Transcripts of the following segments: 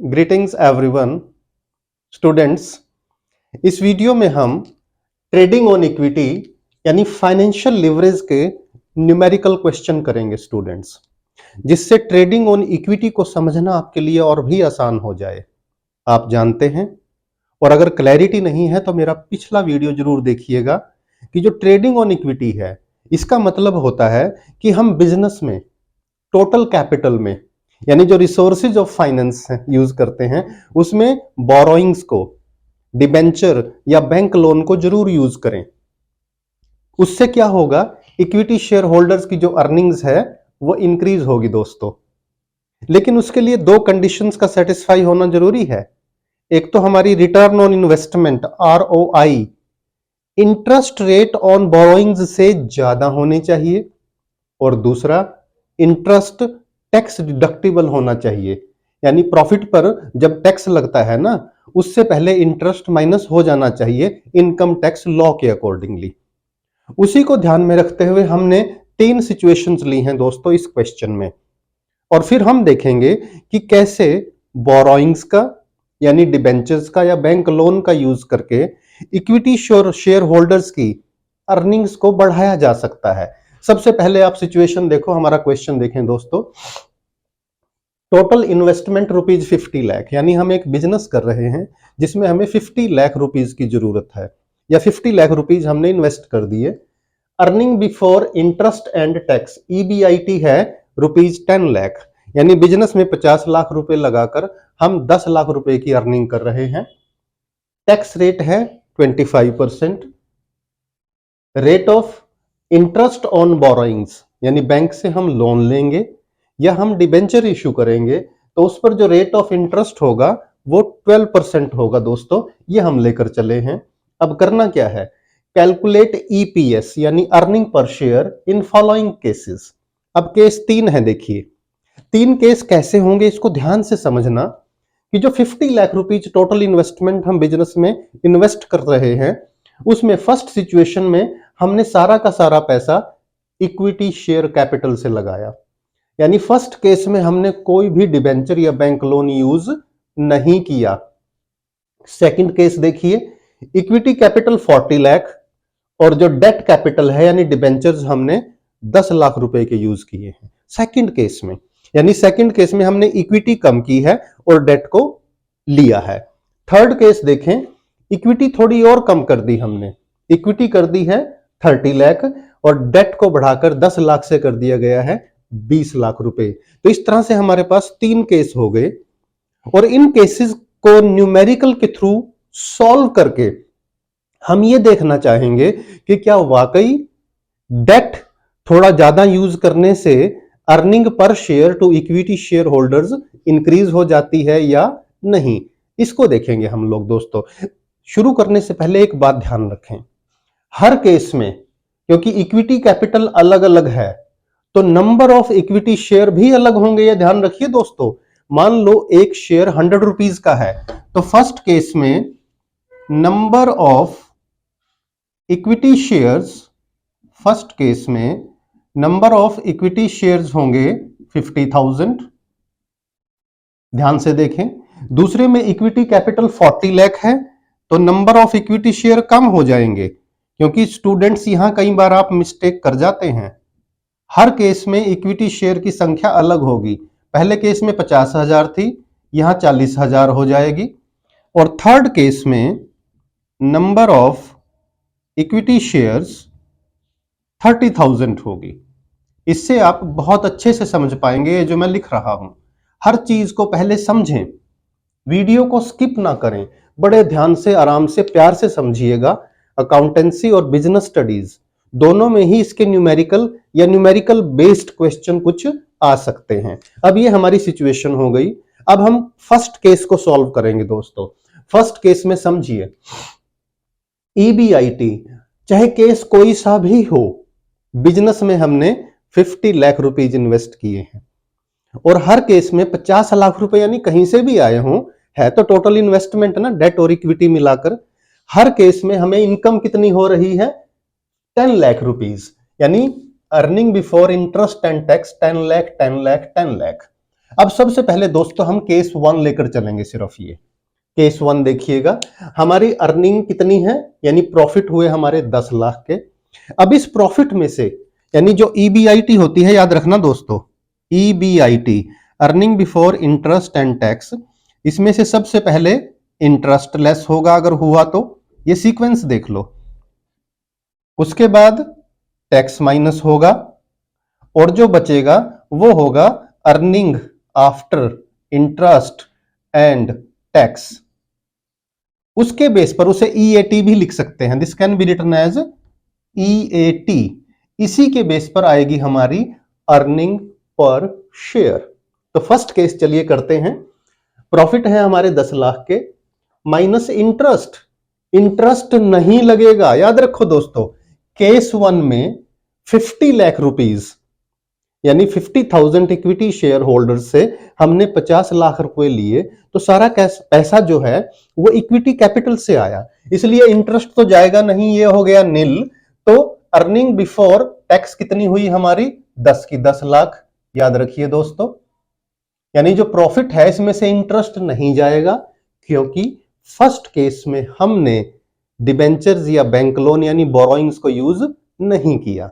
Greetings everyone students. इस video में हम ट्रेडिंग ऑन इक्विटी यानी फाइनेंशियल लिवरेज के न्यूमेरिकल क्वेश्चन करेंगे स्टूडेंट्स, जिससे ट्रेडिंग ऑन इक्विटी को समझना आपके लिए और भी आसान हो जाए। आप जानते हैं, और अगर क्लैरिटी नहीं है तो मेरा पिछला वीडियो जरूर देखिएगा कि जो ट्रेडिंग ऑन इक्विटी है इसका मतलब होता है कि हम बिजनेस में टोटल कैपिटल में यानी जो रिसोर्सेज ऑफ फाइनेंस यूज करते हैं उसमें बोरोइंग्स को, डिबेंचर या बैंक लोन को जरूर यूज करें। उससे क्या होगा, इक्विटी शेयर होल्डर्स की जो अर्निंग्स है वो इंक्रीज होगी दोस्तों। लेकिन उसके लिए दो कंडीशंस का सेटिस्फाई होना जरूरी है। एक तो हमारी return on investment ROI interest rate on borrowings से ज्यादा होने चाहिए, और दूसरा इंटरेस्ट टैक्स डिडक्टिबल होना चाहिए। यानी प्रॉफिट पर जब टैक्स लगता है ना, उससे पहले इंटरेस्ट माइनस हो जाना चाहिए इनकम टैक्स लॉ के अकॉर्डिंगली। उसी को ध्यान में रखते हुए हमने 3 सिचुएशंस ली हैं दोस्तों इस क्वेश्चन में, और फिर हम देखेंगे कि कैसे बोरोइंग्स का यानी डिबेंचर्स का या बैंक लोन का यूज करके इक्विटी शेयर होल्डर्स की अर्निंग्स को बढ़ाया जा सकता है। सबसे पहले आप सिचुएशन देखो, हमारा क्वेश्चन देखें दोस्तों। टोटल इन्वेस्टमेंट रुपीज 50 लाख, यानी हम एक बिजनेस कर रहे हैं जिसमें हमें 50 लाख रुपीज की जरूरत है, या 50 लाख रुपीज हमने इन्वेस्ट कर दिए। Earning before interest and tax EBIT है रुपीज 10 लाख, यानी बिजनेस में 50 लाख रुपए लगाकर हम 10 लाख रुपए की अर्निंग कर रहे हैं। टैक्स रेट है 25%। Rate of interest on borrowings यानी बैंक से हम लोन लेंगे या हम डिबेंचर इशू करेंगे तो उस पर जो रेट ऑफ इंटरेस्ट होगा वो 12% होगा दोस्तों। ये हम लेकर चले हैं। अब करना क्या है, कैलकुलेट EPS यानी earning per share in following cases. अब केस 3 है, देखिए 3 केस कैसे होंगे इसको ध्यान से समझना कि जो 50 लाख रुपीज टोटल इन्वेस्टमेंट हम बिजनेस में इन्वेस्ट कर रहे हैं उसमें फर्स्ट सिचुएशन में हमने सारा का सारा पैसा इक्विटी शेयर कैपिटल से लगाया, यानी फर्स्ट केस में हमने कोई भी डिबेंचर या बैंक लोन यूज नहीं किया। सेकंड केस देखिए, इक्विटी कैपिटल 40 लाख और जो डेट कैपिटल है यानी डिबेंचर्स हमने 10 लाख रुपए के यूज किए हैं सेकंड केस में। यानी सेकंड केस में हमने इक्विटी कम की है और डेट को लिया है। थर्ड केस देखें, इक्विटी थोड़ी और कम कर दी हमने, इक्विटी कर दी है 30 लाख और डेट को बढ़ाकर 10 लाख से कर दिया गया है 20 लाख रुपए। तो इस तरह से हमारे पास 3 केस हो गए, और इन केसेस को न्यूमेरिकल के थ्रू सॉल्व करके हम ये देखना चाहेंगे कि क्या वाकई डेट थोड़ा ज्यादा यूज करने से earning per share to equity shareholders increase हो जाती है या नहीं, इसको देखेंगे हम लोग दोस्तों। शुरू करने से पहले एक बात ध्यान रखें, हर केस में क्योंकि इक्विटी कैपिटल अलग अलग है तो नंबर ऑफ इक्विटी शेयर भी अलग होंगे, ये ध्यान रखिए दोस्तों। मान लो एक शेयर 100 रुपीज का है तो फर्स्ट केस में number of equity shares, first case में नंबर ऑफ इक्विटी शेयर्स होंगे 50,000, ध्यान से देखें। दूसरे में इक्विटी कैपिटल 40 लाख है तो नंबर ऑफ इक्विटी शेयर कम हो जाएंगे, क्योंकि स्टूडेंट्स यहां कई बार आप मिस्टेक कर जाते हैं। हर केस में इक्विटी शेयर की संख्या अलग होगी। पहले केस में 50,000 थी, यहां 40,000 हो जाएगी। और थर्ड केस में नंबर ऑफ इक्विटी शेयर्स 30,000 होगी। इससे आप बहुत अच्छे से समझ पाएंगे ये जो मैं लिख रहा हूं। हर चीज को पहले समझें, वीडियो को स्किप ना करें, बड़े ध्यान से आराम से प्यार से समझिएगा। अकाउंटेंसी और बिजनेस स्टडीज दोनों में ही इसके न्यूमेरिकल या न्यूमेरिकल बेस्ड क्वेश्चन कुछ आ सकते हैं। अब ये हमारी सिचुएशन हो गई। अब हम फर्स्ट केस को सॉल्व करेंगे दोस्तों। फर्स्ट केस में समझिए, EBIT चाहे केस कोई सा भी हो, बिजनेस में हमने 50 लाख रुपीज इन्वेस्ट किए हैं और हर केस में 50 लाख रुपए यानी कहीं से भी आए हों, है तो टोटल इन्वेस्टमेंट ना, डेट और इक्विटी मिलाकर। हर केस में हमें इनकम कितनी हो रही है, 10 लाख रुपीज, यानी earning before interest and tax 10 lakh 10 lakh 10 lakh. अब सबसे पहले दोस्तों हम केस 1 लेकर चलेंगे, सिर्फ ये केस 1 देखिएगा। हमारी अर्निंग कितनी है, यानी प्रॉफिट हुए हमारे 10 लाख के। अब इस प्रॉफिट में से यानी जो ईबीआईटी होती है, याद रखना दोस्तों, EBIT earning before interest and tax, इसमें से सबसे पहले इंटरेस्ट लेस होगा अगर हुआ तो, ये सीक्वेंस देख लो। उसके बाद टैक्स माइनस होगा और जो बचेगा वो होगा earning after interest and tax. उसके बेस पर उसे ईएटी भी लिख सकते हैं, this can be written as EAT. इसी के बेस पर आएगी हमारी अर्निंग पर शेयर। तो फर्स्ट केस चलिए करते हैं। प्रॉफिट है हमारे 10 लाख के, माइनस इंटरेस्ट, इंटरेस्ट नहीं लगेगा। याद रखो दोस्तों, केस 1 में 50 लाख रुपीज यानी 50,000 इक्विटी शेयर होल्डर से हमने 50 लाख रुपए लिए, तो सारा पैसा जो है वो इक्विटी कैपिटल से आया, इसलिए इंटरेस्ट तो जाएगा नहीं, ये हो गया नील। तो अर्निंग बिफोर टैक्स कितनी हुई हमारी, 10 की 10 लाख। याद रखिए दोस्तों, यानी जो प्रॉफिट है इसमें से इंटरेस्ट नहीं जाएगा, क्योंकि फर्स्ट केस में हमने डिबेंचर्स या बैंक लोन यानी बोरोइंग्स को यूज नहीं किया।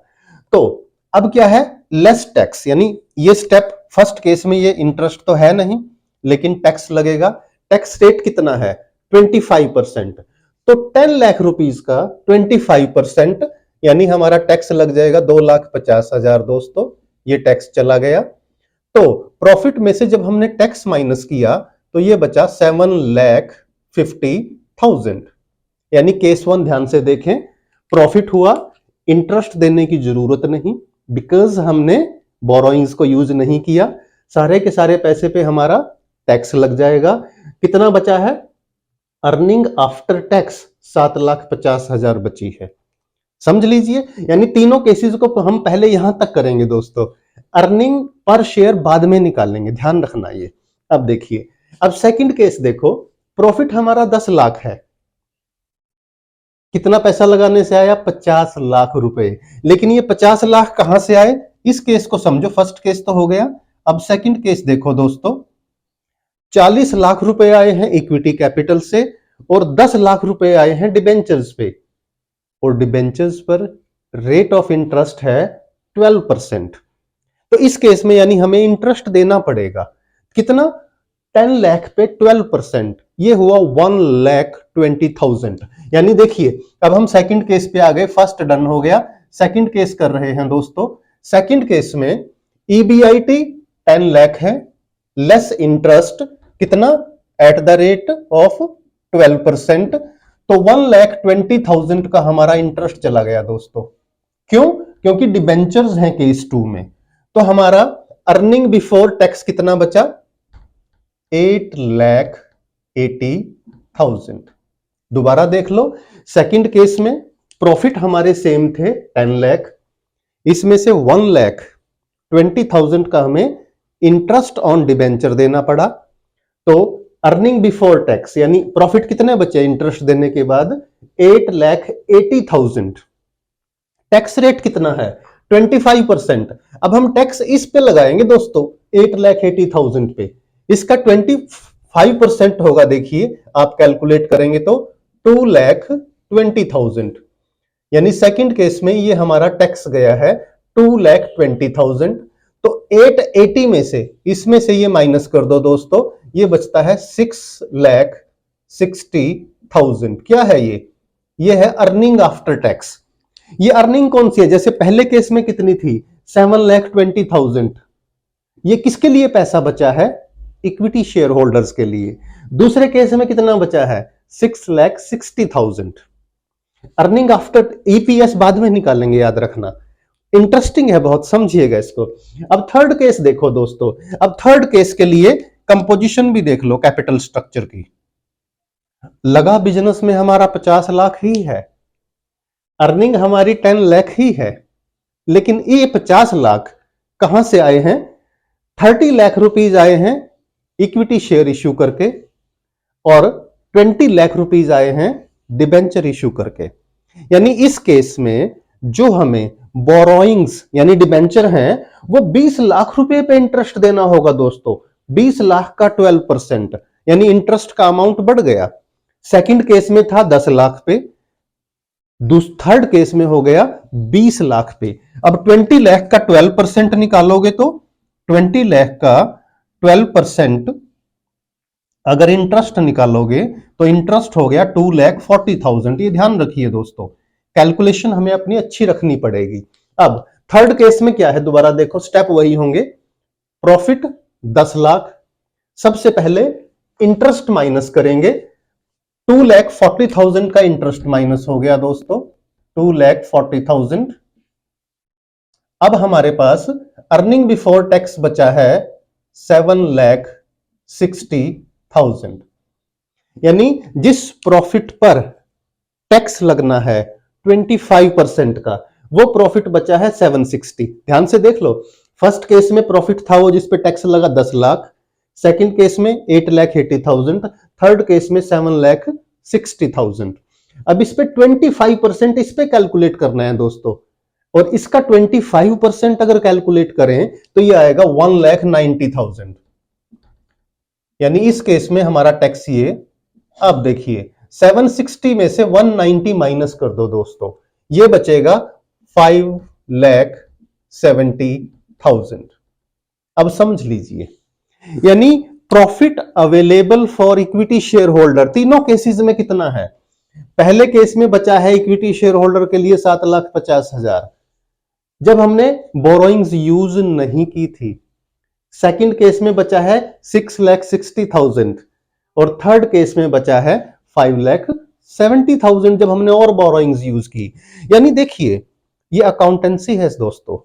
तो अब क्या है, लेस टैक्स, यानी ये स्टेप फर्स्ट केस में ये इंटरेस्ट तो है नहीं लेकिन टैक्स लगेगा। टैक्स रेट कितना है, 25%। तो 10 लाख रुपीज का 25% यानी हमारा टैक्स लग जाएगा 2,50,000 दोस्तों, ये टैक्स चला गया। तो प्रॉफिट में से जब हमने टैक्स माइनस किया तो ये बचा 7,50,000। यानी केस 1 ध्यान से देखें, प्रॉफिट हुआ, इंटरेस्ट देने की जरूरत नहीं बिकॉज हमने बोरोइंग्स को यूज नहीं किया, सारे के सारे पैसे पे हमारा टैक्स लग जाएगा। कितना बचा है, अर्निंग आफ्टर टैक्स 7,50,000 बची है। समझ लीजिए, यानी तीनों केसेस को हम पहले यहां तक करेंगे दोस्तों, अर्निंग पर शेयर बाद में निकालेंगे, ध्यान रखना ये। अब देखिए, अब सेकंड केस देखो, प्रॉफिट हमारा 10 लाख है, कितना पैसा लगाने से आया, 50 लाख रुपए। लेकिन ये 50 लाख कहां से आए, इस केस को समझो, फर्स्ट केस तो हो गया। अब सेकंड केस देखो दोस्तों, 40 लाख रुपए आए हैं इक्विटी कैपिटल से और 10 लाख रुपए आए हैं डिबेंचर्स पे, और डिबेंचर्स पर रेट ऑफ इंटरेस्ट है 12%। तो इस केस में यानी हमें इंटरेस्ट देना पड़ेगा, कितना, 10 लाख पे 12%, ये हुआ 1,20,000। यानी देखिए, अब हम सेकंड केस पे आ गए, फर्स्ट डन हो गया, सेकंड केस कर रहे हैं दोस्तों। सेकंड केस में ईबीआईटी 10 लाख है, लेस इंटरेस्ट कितना, एट द रेट ऑफ 12%, तो 1,20,000 का हमारा इंटरेस्ट चला गया दोस्तों। क्यों, क्योंकि डिबेंचर्स हैं केस 2 में। तो हमारा अर्निंग बिफोर टैक्स कितना बचा, 8,80,000। दोबारा देख लो, सेकंड केस में प्रॉफिट हमारे सेम थे 10 लाख, इसमें से 1,20,000 का हमें इंटरेस्ट ऑन डिबेंचर देना पड़ा। तो अर्निंग बिफोर टैक्स यानी प्रॉफिट कितने बचे इंटरेस्ट देने के बाद, 8,80,000। टैक्स रेट कितना है, 25%। अब हम टैक्स इस पे लगाएंगे दोस्तों 8,80,000 पे, इसका 25% होगा, देखिए आप कैलकुलेट करेंगे तो 2,20,000। यानी सेकंड केस में ये हमारा टैक्स गया है 2,20,000। तो 880 में से इसमें से ये माइनस कर दो दोस्तों, ये बचता है 6,60,000। क्या है ये है अर्निंग आफ्टर टैक्स। ये अर्निंग कौन सी है, जैसे पहले केस में कितनी थी, 7,20,000। ये किसके लिए पैसा बचा है, इक्विटी शेयर होल्डर्स के लिए। दूसरे केस में कितना बचा है, 6,60,000। अर्निंग आफ्टर ईपीएस बाद में निकालेंगे, याद रखना, इंटरेस्टिंग है बहुत, समझिएगा इसको। अब थर्ड केस देखो दोस्तों, अब थर्ड केस के लिए कंपोजिशन भी देख लो कैपिटल स्ट्रक्चर की। लगा बिजनेस में हमारा 50 लाख ही है, अर्निंग हमारी 10 लाख ही है, लेकिन ये 50 लाख कहां से आए हैं, 30 लाख रुपीज आए हैं इक्विटी शेयर इश्यू करके, और 20 लाख रुपीज आए हैं डिबेंचर इश्यू करके। यानी इस केस में जो हमें बोरोइंग्स यानी डिबेंचर हैं वो 20 लाख रुपए पे इंटरेस्ट देना होगा दोस्तों, 20 लाख का 12%, यानी इंटरेस्ट का अमाउंट बढ़ गया। सेकंड केस में था 10 लाख पे, थर्ड केस में हो गया 20 लाख पे। अब 20 लाख का 12% निकालोगे तो 20 लाख का 12% अगर इंटरेस्ट निकालोगे तो इंटरेस्ट हो गया 2,40,000। ये ध्यान रखिए दोस्तों, कैलकुलेशन हमें अपनी अच्छी रखनी पड़ेगी। अब थर्ड केस में क्या है, दोबारा देखो स्टेप वही होंगे। प्रॉफिट 10 लाख, सबसे पहले इंटरेस्ट माइनस करेंगे। 2,40,000 का इंटरेस्ट माइनस हो गया दोस्तों, 2,40,000। अब हमारे पास अर्निंग बिफोर टैक्स बचा है 7,60,000, यानी जिस प्रॉफिट पर टैक्स लगना है 25% का, वो प्रॉफिट बचा है 760। ध्यान से देख लो, फर्स्ट केस में प्रॉफिट था वो जिस पे टैक्स लगा 10 लाख, सेकंड केस में 8,80,000, थर्ड केस में 7,60,000। अब इस पे 25% इस पे कैलकुलेट करना है दोस्तों, और इसका 25% अगर कैलकुलेट करें तो ये आएगा 1,90,000, यानी इस केस में हमारा टैक्स ये, अब देखिए 760 में से 190 माइनस कर दो दोस्तों, ये बचेगा 5,70,000। अब समझ लीजिए, यानी profit available for equity share holder तीनों केसेस में कितना है। पहले केस में बचा है इक्विटी शेयर होल्डर के लिए 7,50,000 जब हमने बोरोइंग्स यूज नहीं की थी। सेकंड केस में बचा है 6,60,000 और थर्ड केस में बचा है 5,70,000 जब हमने और बोरोइंग्स यूज की। यानी देखिए, ये अकाउंटेंसी है दोस्तों,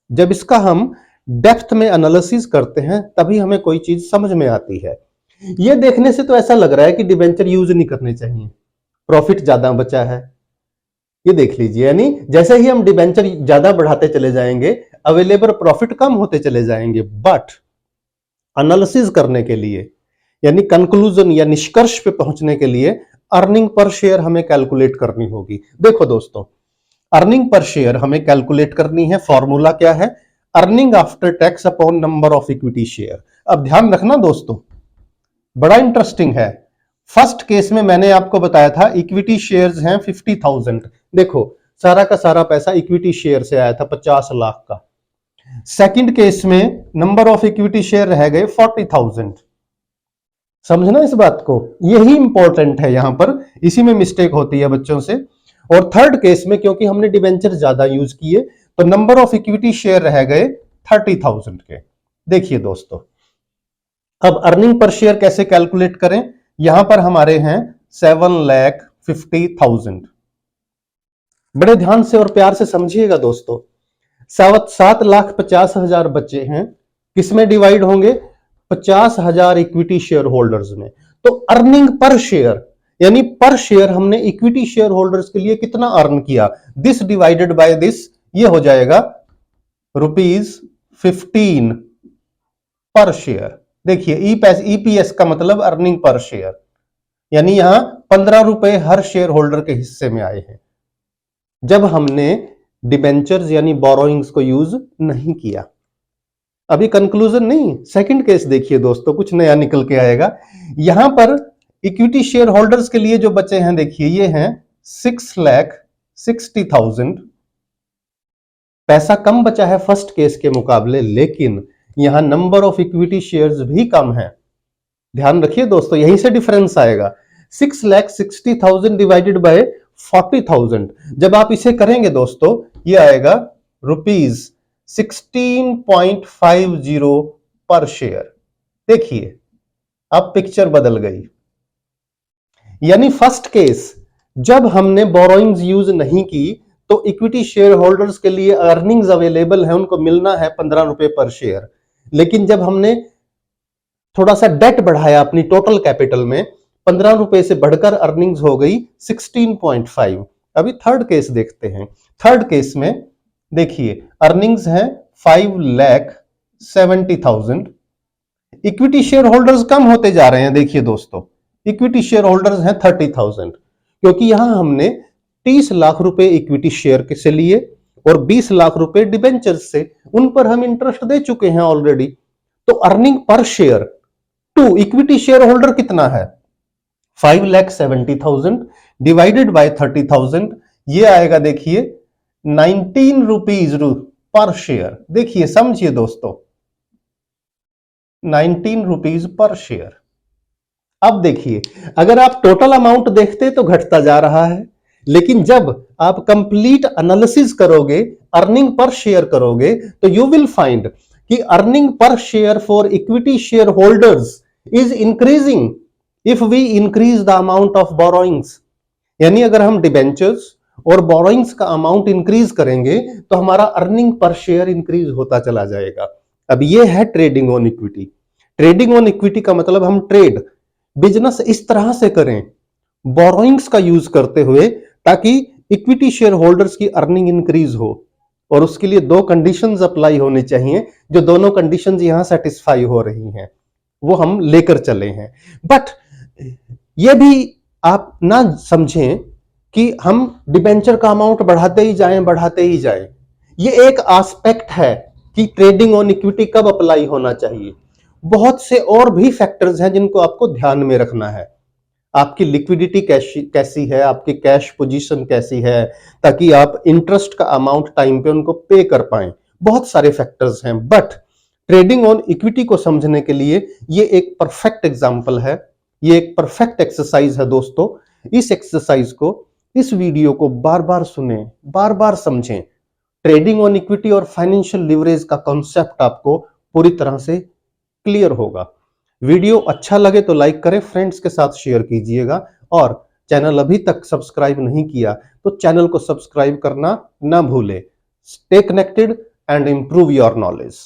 जब इसका हम डेप्थ में एनालिसिस करते हैं तभी हमें कोई चीज समझ में आती है। ये देखने से तो ऐसा लग रहा है कि डिबेंचर यूज नहीं करने चाहिए, प्रॉफिट ज्यादा बचा है। ये देख लीजिए, यानी जैसे ही हम डिबेंचर ज्यादा बढ़ाते चले जाएंगे अवेलेबल प्रॉफिट कम होते चले जाएंगे। बट एनालिसिस करने के लिए, यानी कंक्लूजन या निष्कर्ष पे पहुंचने के लिए अर्निंग पर शेयर हमें कैलकुलेट करनी होगी। देखो दोस्तों, अर्निंग पर शेयर हमें कैलकुलेट करनी है। फॉर्मूला क्या है, earning after tax upon number of equity share. अब ध्यान रखना दोस्तों, बड़ा इंटरेस्टिंग है। फर्स्ट केस में मैंने आपको बताया था इक्विटी शेयर्स हैं 50,000। देखो सारा का सारा पैसा इक्विटी शेयर से आया था 50 लाख का। सेकंड केस में नंबर ऑफ इक्विटी शेयर रह गए 40,000। समझना इस बात को, यही इंपॉर्टेंट है यहां पर, इसी में मिस्टेक होती है बच्चों से। और थर्ड केस में क्योंकि हमने डिबेंचर ज्यादा यूज किए तो नंबर ऑफ इक्विटी शेयर रह गए 30,000 के। देखिए दोस्तों, अब अर्निंग पर शेयर कैसे कैलकुलेट करें, यहां पर हमारे हैं 7,50,000। बड़े ध्यान से और प्यार से समझिएगा दोस्तों, 7,50,000 बच्चे हैं, किसमें डिवाइड होंगे, 50,000 इक्विटी शेयर होल्डर्स में। तो अर्निंग पर शेयर, यानी पर शेयर हमने इक्विटी शेयर होल्डर्स के लिए कितना अर्न किया, दिस डिवाइडेड बाय दिस, ये हो जाएगा ₹15 पर शेयर। देखिए ईपीएस का मतलब अर्निंग पर शेयर, यानी यहां 15 रुपए हर शेयर होल्डर के हिस्से में आए हैं जब हमने डिबेंचर्स यानी बोरोइंग्स को यूज नहीं किया। अभी कंक्लूजन नहीं, सेकंड केस देखिए दोस्तों, कुछ नया निकल के आएगा। यहां पर इक्विटी शेयर होल्डर्स के लिए जो बचे हैं, देखिए ये हैं 6,60,000। पैसा कम बचा है फर्स्ट केस के मुकाबले, लेकिन यहां नंबर ऑफ इक्विटी शेयर्स भी कम है। ध्यान रखिए दोस्तों, यहीं से डिफरेंस आएगा। 6,60,000 डिवाइडेड बाय 40,000, जब आप इसे करेंगे दोस्तों, ये आएगा ₹16.50 पर शेयर। देखिए अब पिक्चर बदल गई। यानी फर्स्ट केस जब हमने बोरोइंग्स यूज नहीं की तो इक्विटी शेयर होल्डर्स के लिए अर्निंग्स अवेलेबल है, उनको मिलना है 15 रुपए पर शेयर। लेकिन जब हमने थोड़ा सा डेट बढ़ाया अपनी टोटल कैपिटल में, 15 रुपए से बढ़कर अर्निंग्स हो गई 16.5। अभी थर्ड केस देखते हैं। थर्ड केस में देखिए अर्निंग्स हैं 5,70,000। इक्विटी शेयर होल्डर्स कम होते जा रहे हैं। देखिए दोस्तों, इक्विटी शेयर होल्डर्स हैं 30,000, क्योंकि यहां हमने 30 लाख रुपए इक्विटी शेयर से लिए और 20 लाख रुपए डिबेंचर्स से, उन पर हम इंटरेस्ट दे चुके हैं ऑलरेडी। तो earning per share to equity shareholders कितना है 5,70,000 डिवाइडेड बाय 30,000, ये आएगा देखिए 19 रुपीज पर शेयर। देखिए समझिए दोस्तों, 19 रुपीज पर शेयर। अब देखिए अगर आप टोटल अमाउंट देखते तो घटता जा रहा है, लेकिन जब आप कंप्लीट एनालिसिस करोगे, अर्निंग पर शेयर करोगे, तो यू विल फाइंड कि earning per share for equity shareholders is increasing if we increase the amount of borrowings. यानी अगर हम डिबेंचर्स और बोरोइंग्स का अमाउंट इंक्रीज करेंगे तो हमारा अर्निंग पर शेयर इंक्रीज होता चला जाएगा। अब ये है trading on equity. Trading on equity का मतलब हम ट्रेड बिजनेस इस तरह से करें बोरोइंग्स का यूज करते हुए, ताकि इक्विटी शेयर होल्डर्स की अर्निंग इंक्रीज हो। और उसके लिए दो कंडीशंस अप्लाई होनी चाहिए, जो दोनों कंडीशंस यहां सेटिस्फाई हो रही हैं, वो हम लेकर चले हैं। बट ये भी आप ना समझें कि हम डिबेंचर का अमाउंट बढ़ाते ही जाएं। ये एक एस्पेक्ट है कि ट्रेडिंग ऑन इक्विटी कब अप्लाई होना चाहिए। बहुत से और भी फैक्टर्स हैं जिनको आपको ध्यान में रखना है। आपकी लिक्विडिटी कैसी है, आपकी कैश पोजीशन कैसी है, ताकि आप इंटरेस्ट का अमाउंट टाइम पे उनको पे कर पाएं। बहुत सारे फैक्टर्स हैं, बट ट्रेडिंग ऑन इक्विटी को समझने के लिए ये एक परफेक्ट एग्जांपल है, ये एक परफेक्ट एक्सरसाइज है दोस्तों। इस एक्सरसाइज को, इस वीडियो को बार बार सुने, बार बार समझें। ट्रेडिंग ऑन इक्विटी और फाइनेंशियल लिवरेज का कॉन्सेप्ट आपको पूरी तरह से क्लियर होगा। वीडियो अच्छा लगे तो लाइक करें, फ्रेंड्स के साथ शेयर कीजिएगा, और चैनल अभी तक सब्सक्राइब नहीं किया तो चैनल को सब्सक्राइब करना ना भूलें। Stay connected and improve your knowledge.